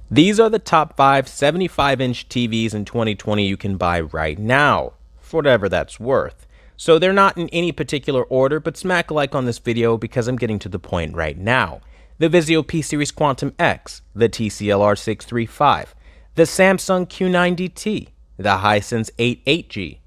These are the top 5 75-inch TVs in 2020 you can buy right now, for whatever that's worth. So they're not in any particular order, but smack a like on this video because I'm getting to the point right now. The Vizio P-Series Quantum X, the Tclr 635, the Samsung Q90T, the Hisense 88G,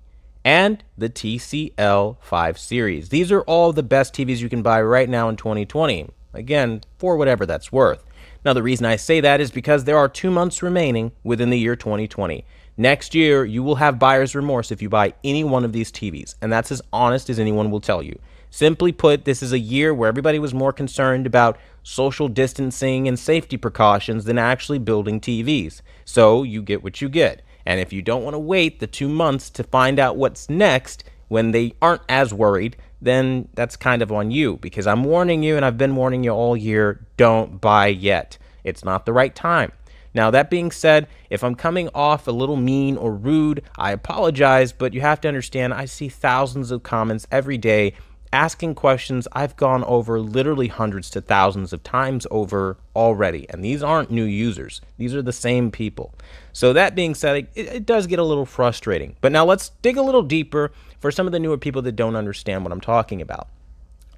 and the Tcl5 Series. These are all the best TVs you can buy right now in 2020. Again, for whatever that's worth. Now, the reason I say that is because there are 2 months remaining within the year 2020. Next year, you will have buyer's remorse if you buy any one of these TVs, and that's as honest as anyone will tell you. Simply put, this is a year where everybody was more concerned about social distancing and safety precautions than actually building TVs. So you get what you get. And if you don't want to wait the 2 months to find out what's next when they aren't as worried, then that's kind of on you, because I'm warning you, and I've been warning you all year, don't buy yet. It's not the right time. Now, that being said, if I'm coming off a little mean or rude, I apologize, but you have to understand I see thousands of comments every day asking questions I've gone over literally hundreds to thousands of times over already. And these aren't new users. These are the same people. So that being said, it does get a little frustrating. But now let's dig a little deeper for some of the newer people that don't understand what I'm talking about.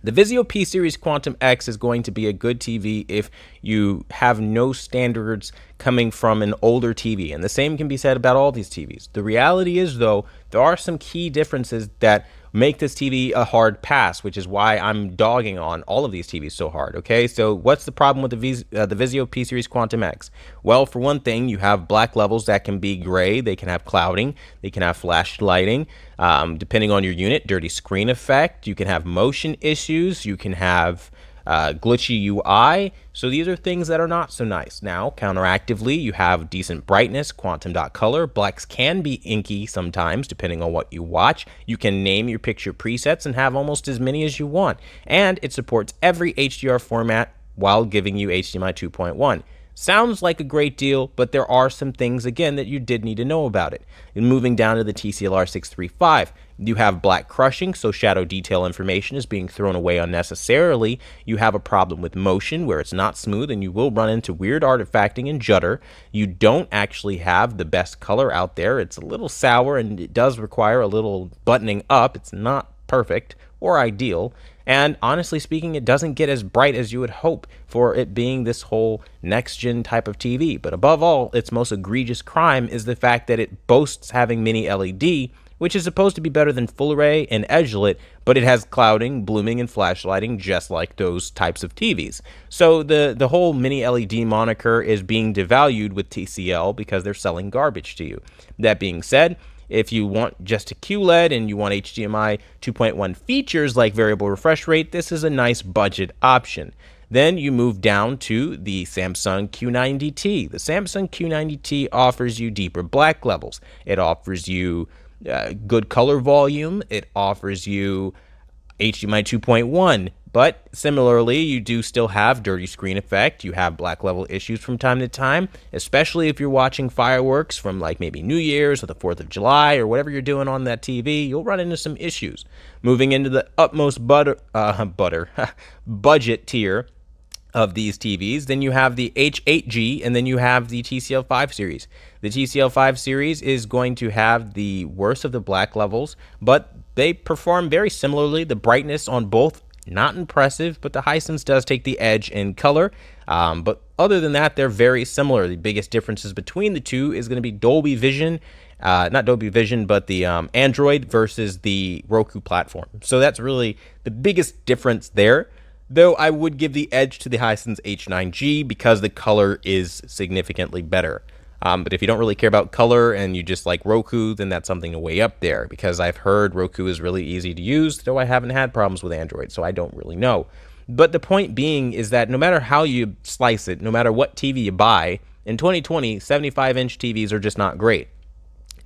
The Vizio P-Series Quantum X is going to be a good TV if you have no standards coming from an older TV. And the same can be said about all these TVs. The reality is, though, there are some key differences that make this TV a hard pass, which is why I'm dogging on all of these TVs so hard, okay? So what's the problem with the Vizio P-Series Quantum X? Well, for one thing, you have black levels that can be gray, they can have clouding, they can have flash lighting, depending on your unit, dirty screen effect, you can have motion issues, you can have glitchy UI. So these are things that are not so nice. Now, counteractively, you have decent brightness, quantum.color. Blacks can be inky sometimes, depending on what you watch. You can name your picture presets and have almost as many as you want. And it supports every HDR format while giving you HDMI 2.1. Sounds like a great deal, but there are some things, again, that you did need to know about it. And moving down to the Tclr 635, you have black crushing, so shadow detail information is being thrown away unnecessarily. You have a problem with motion where it's not smooth and you will run into weird artifacting and judder. You don't actually have the best color out there. It's a little sour and it does require a little buttoning up. It's not perfect or ideal. And honestly speaking, it doesn't get as bright as you would hope for it being this whole next-gen type of TV. But above all, its most egregious crime is the fact that it boasts having mini LED, which is supposed to be better than full array and edge-lit, but it has clouding, blooming, and flashlighting just like those types of TVs. So the whole mini LED moniker is being devalued with TCL because they're selling garbage to you. That being said, if you want just a QLED and you want HDMI 2.1 features like variable refresh rate, this is a nice budget option. Then you move down to the Samsung Q90T. The Samsung Q90T offers you deeper black levels. It offers you good color volume. It offers you HDMI 2.1. But similarly, you do still have dirty screen effect. You have black level issues from time to time, especially if you're watching fireworks from like maybe New Year's or the 4th of July or whatever you're doing on that TV. You'll run into some issues. Moving into the utmost budget tier of these TVs, then you have the H8G, and then you have the Tcl5 series. The Tcl5 series is going to have the worst of the black levels, but they perform very similarly. The brightness on both, not impressive, but the Hisense does take the edge in color. But other than that, they're very similar. The biggest differences between the two is going to be Dolby Vision, not Dolby Vision, but the Android versus the Roku platform. So that's really the biggest difference there. Though I would give the edge to the Hisense H9G because the color is significantly better. But if you don't really care about color and you just like Roku, then that's something to weigh up there, because I've heard Roku is really easy to use, though I haven't had problems with Android, so I don't really know. But the point being is that no matter how you slice it, no matter what TV you buy, in 2020, 75-inch TVs are just not great.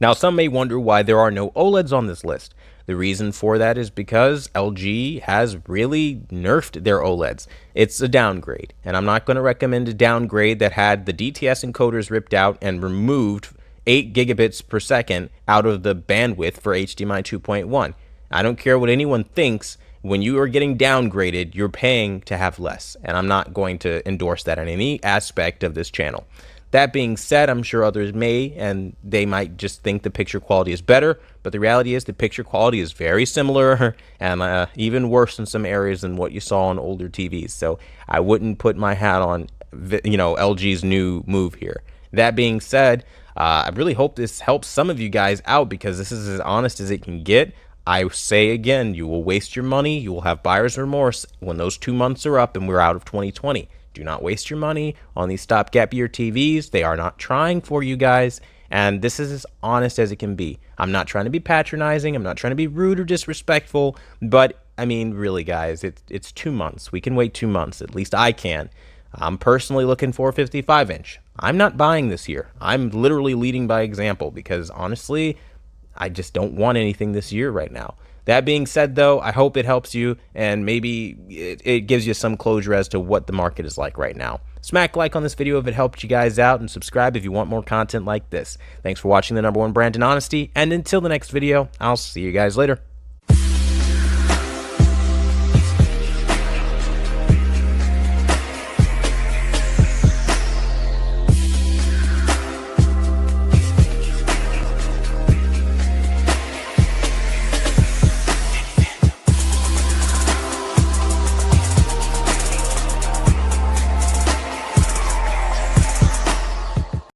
Now, some may wonder why there are no Oleds on this list. The reason for that is because LG has really nerfed their Oleds. It's a downgrade, and I'm not going to recommend a downgrade that had the DTS encoders ripped out and removed 8 gigabits per second out of the bandwidth for HDMI 2.1. I don't care what anyone thinks. when you are getting downgraded, you're paying to have less. And I'm not going to endorse that in any aspect of this channel. That being said, I'm sure others may, and they might just think the picture quality is better, but the reality is the picture quality is very similar and even worse in some areas than what you saw on older TVs. So I wouldn't put my hat on, LG's new move here. That being said, I really hope this helps some of you guys out, because this is as honest as it can get. I say again, you will waste your money. You will have buyer's remorse when those 2 months are up and we're out of 2020. Do not waste your money on these stopgap year TVs. They are not trying for you guys. And this is as honest as it can be. I'm not trying to be patronizing. I'm not trying to be rude or disrespectful. But, I mean, really, guys, it's 2 months. We can wait 2 months. At least I can. I'm personally looking for a 55-inch. I'm not buying this year. I'm literally leading by example, because, honestly, I just don't want anything this year right now. That being said, though, I hope it helps you, and maybe it gives you some closure as to what the market is like right now. Smack like on this video if it helped you guys out, and subscribe if you want more content like this. Thanks for watching the #1 brand in honesty, and until the next video, I'll see you guys later.